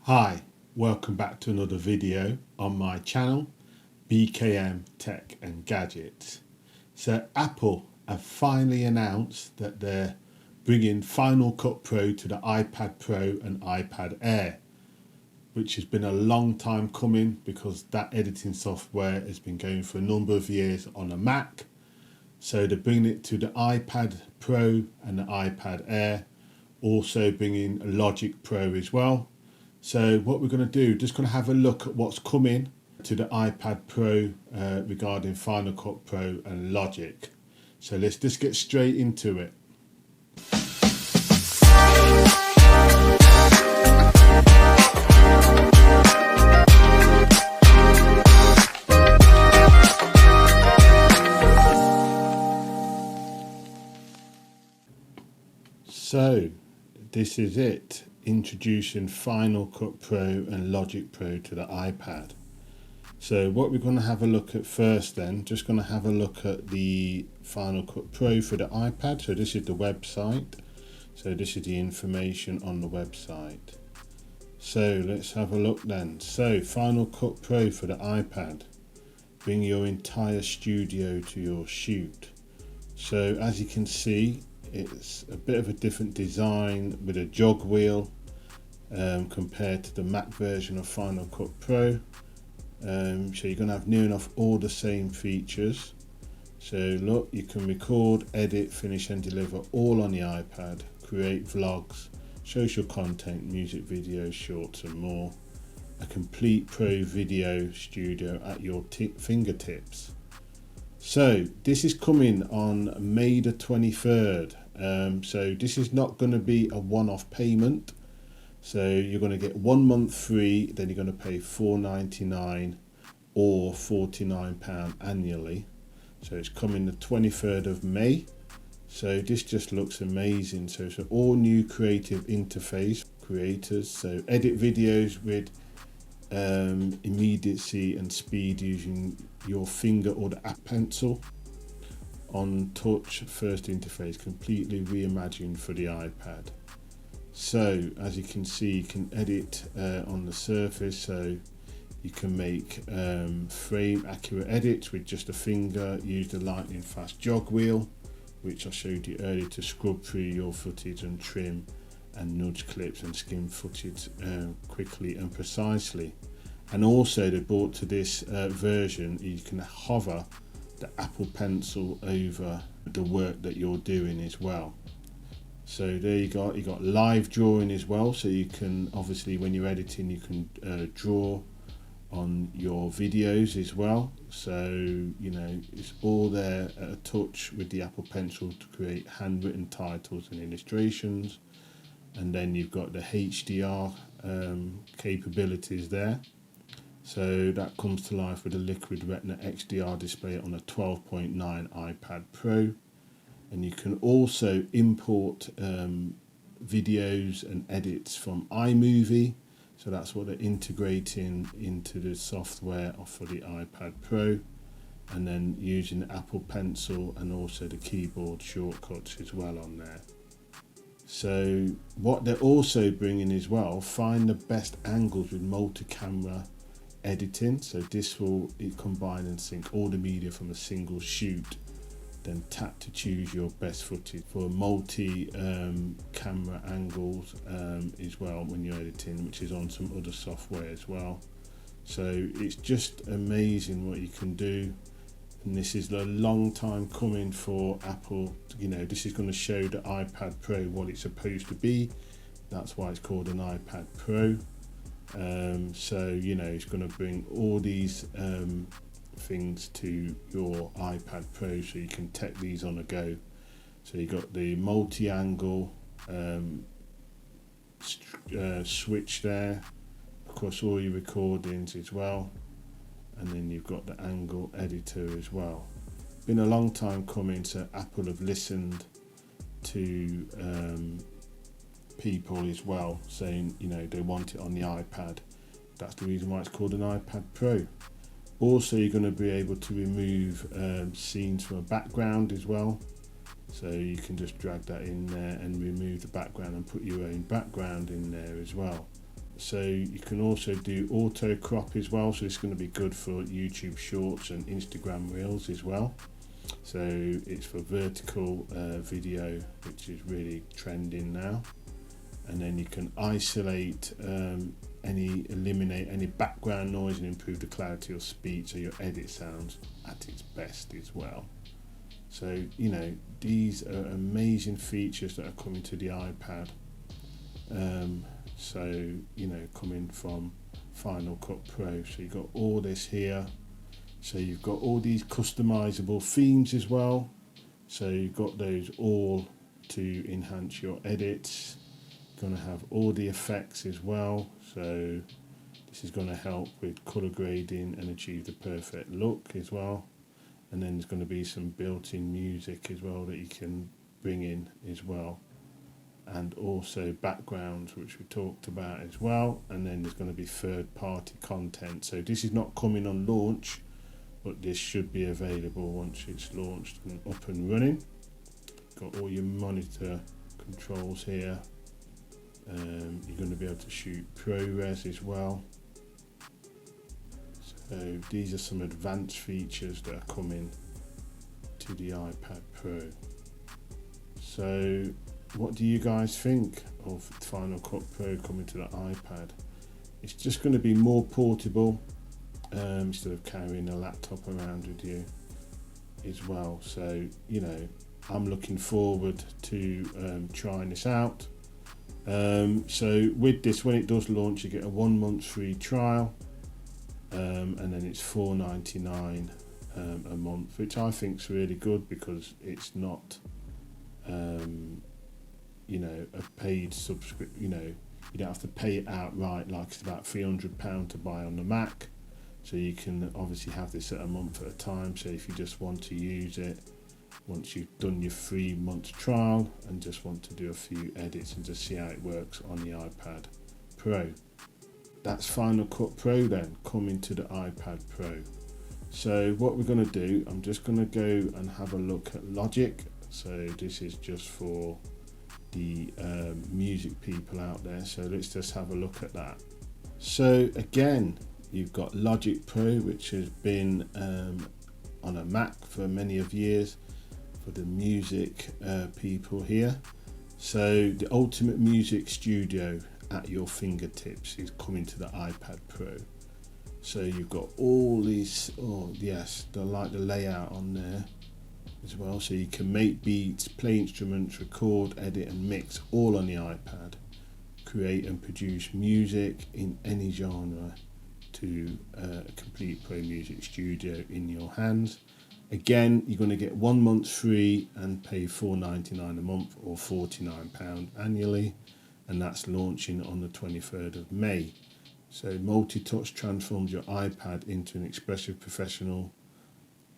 Hi, welcome back to another video on my channel, BKM Tech and Gadgets. So Apple have finally announced that they're bringing Final Cut Pro to the iPad Pro and iPad Air, which has been a long time coming because that editing software has been going for a number of years on a Mac. So they're bringing it to the iPad Pro and the iPad Air, also bringing Logic Pro as well. So what we're going to do, just going to have a look at what's coming to the iPad Pro regarding Final Cut Pro and Logic. So let's just get straight into it. So this is it, introducing Final Cut Pro and Logic Pro to the iPad. So what we're going to have a look at first then, just going to have a look at the Final Cut Pro for the iPad. So this is the website. So this is the information on the website. So let's have a look then. So Final Cut Pro for the iPad. Bring your entire studio to your shoot. So as you can see, it's a bit of a different design with a jog wheel compared to the Mac version of Final Cut Pro. So you're going to have near enough all the same features. So look, you can record, edit, finish and deliver all on the iPad, create vlogs, social content, music videos, shorts and more. A complete pro video studio at your fingertips. So this is coming on May the 23rd. So this is not going to be a one-off payment. So you're going to get 1 month free, then you're going to pay $4.99 or £49 annually. So it's coming the 23rd of May. So this just looks amazing. So it's an all new creative interface creators. So edit videos with immediacy and speed using your finger or the Apple Pencil. On touch first interface, completely reimagined for the iPad. So as you can see, you can edit on the surface, so you can make frame accurate edits with just a finger. Use the lightning fast jog wheel, which I showed you earlier, to scrub through your footage and trim and nudge clips and skim footage quickly and precisely. And also they brought to this version, you can hover the Apple Pencil over the work that you're doing as well. So there you got live drawing as well, so you can obviously when you're editing you can draw on your videos as well. So you know, it's all there at a touch with the Apple Pencil to create handwritten titles and illustrations. And then you've got the HDR capabilities there. So that comes to life with a Liquid Retina XDR display on a 12.9 iPad Pro. And you can also import videos and edits from iMovie. So that's what they're integrating into the software for the iPad Pro. And then using the Apple Pencil and also the keyboard shortcuts as well on there. So what they're also bringing as well, find the best angles with multi-camera editing. So this will combine and sync all the media from a single shoot. Then tap to choose your best footage for multi camera angles as well when you're editing, which is on some other software as well. So it's just amazing what you can do. And this is a long time coming for Apple. You know, this is going to show the iPad Pro what it's supposed to be. That's why it's called an iPad Pro. So you know, it's going to bring all these things to your iPad Pro, so you can take these on a go. So you got the multi-angle switch there across all your recordings as well. And then you've got the angle editor as well. Been a long time coming, so Apple have listened to people as well, saying, you know, they want it on the iPad. That's the reason why it's called an iPad Pro. Also, you're going to be able to remove scenes from a background as well. So you can just drag that in there and remove the background and put your own background in there as well. So you can also do auto crop as well, so it's going to be good for YouTube Shorts and Instagram Reels as well. So it's for vertical video, which is really trending now. And then you can isolate eliminate any background noise and improve the clarity or speed, so your edit sounds at its best as well. So these are amazing features that are coming to the iPad. So coming from Final Cut Pro. So you've got all this here. So you've got all these customizable themes as well. So you've got those all to enhance your edits. You're going to have all the effects as well. So this is going to help with color grading and achieve the perfect look as well. And then there's going to be some built-in music as well that you can bring in as well. And also backgrounds, which we talked about as well. And then there's going to be third-party content. So this is not coming on launch, but this should be available once it's launched and up and running. Got all your monitor controls here. You're going to be able to shoot ProRes as well. So these are some advanced features that are coming to the iPad Pro. So what do you guys think of Final Cut Pro coming to the iPad? It's just going to be more portable, instead of carrying a laptop around with you as well. So I'm looking forward to trying this out. So with this, when it does launch, you get a 1 month free trial, and then it's $4.99 a month, which I think is really good, because it's not a paid subscription. You don't have to pay it outright, like it's about £300 to buy on the Mac. So you can obviously have this at a month at a time. So if you just want to use it once you've done your 3 month trial and just want to do a few edits and just see how it works on the iPad Pro. That's Final Cut Pro then, coming to the iPad Pro. So what we're going to do, I'm just going to go and have a look at Logic. So this is just for the music people out there. So let's just have a look at that. So again, you've got Logic Pro, which has been on a Mac for many of years for the music people here. So the ultimate music studio at your fingertips is coming to the iPad Pro. So you've got all these, I like the layout on there as well. So you can make beats, play instruments, record, edit and mix all on the iPad. Create and produce music in any genre to a complete Pro Music Studio in your hands. Again, you're going to get 1 month free and pay $4.99 a month or £49 annually, and that's launching on the 23rd of May. So multi-touch transforms your iPad into an expressive professional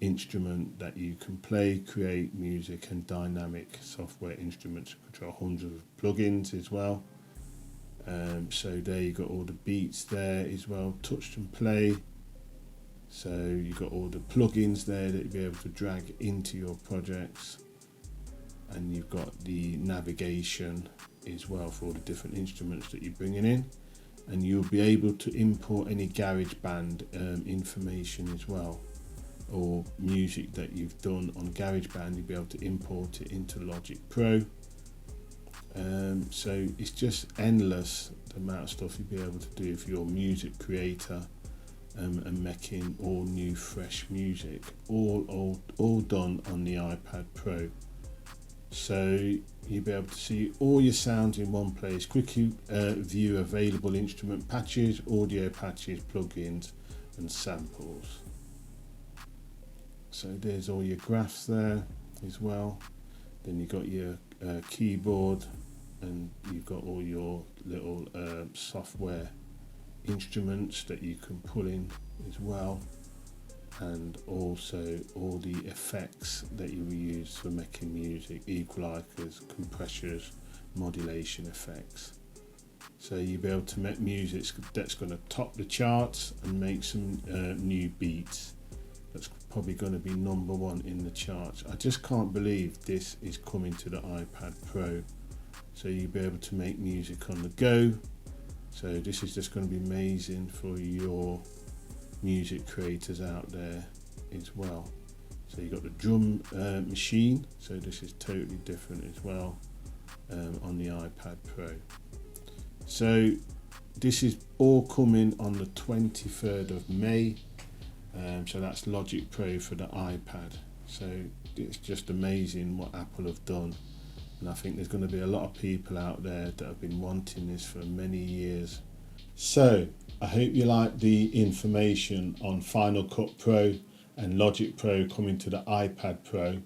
instrument that you can play, create music and dynamic software instruments. Control hundreds of plugins as well. So there you got all the beats there as well, touch and play. So you've got all the plugins there that you'll be able to drag into your projects, and you've got the navigation as well for all the different instruments that you're bringing in, and you'll be able to import any GarageBand information as well, or music that you've done on GarageBand. You'll be able to import it into Logic Pro. So it's just endless the amount of stuff you'll be able to do if you're a music creator, and making all new fresh music, all done on the iPad Pro. So you'll be able to see all your sounds in one place, quickly view available instrument patches, audio patches, plugins and samples. So there's all your graphs there as well. Then you've got your keyboard, and you've got all your little software instruments that you can pull in as well, and also all the effects that you will use for making music, equalizers, compressors, modulation effects. So you'll be able to make music that's going to top the charts and make some new beats that's probably going to be #1 in the charts. I just can't believe this is coming to the iPad Pro. So you'll be able to make music on the go. So this is just going to be amazing for your music creators out there as well. So you've got the drum machine, so this is totally different as well on the iPad Pro. So this is all coming on the 23rd of May, so that's Logic Pro for the iPad. So it's just amazing what Apple have done, and I think there's going to be a lot of people out there that have been wanting this for many years. So I hope you like the information on Final Cut Pro and Logic Pro coming to the iPad Pro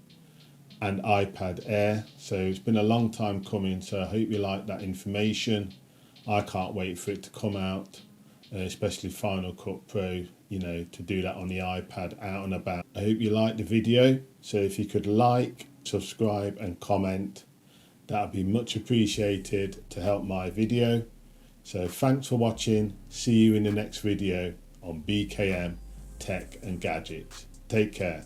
and iPad Air. So it's been a long time coming, so I hope you like that information. I can't wait for it to come out, especially Final Cut Pro, you know, to do that on the iPad out and about. I hope you liked the video, so if you could like, subscribe and comment, that would be much appreciated to help my video. So thanks for watching. See you in the next video on BKM Tech and Gadgets. Take care.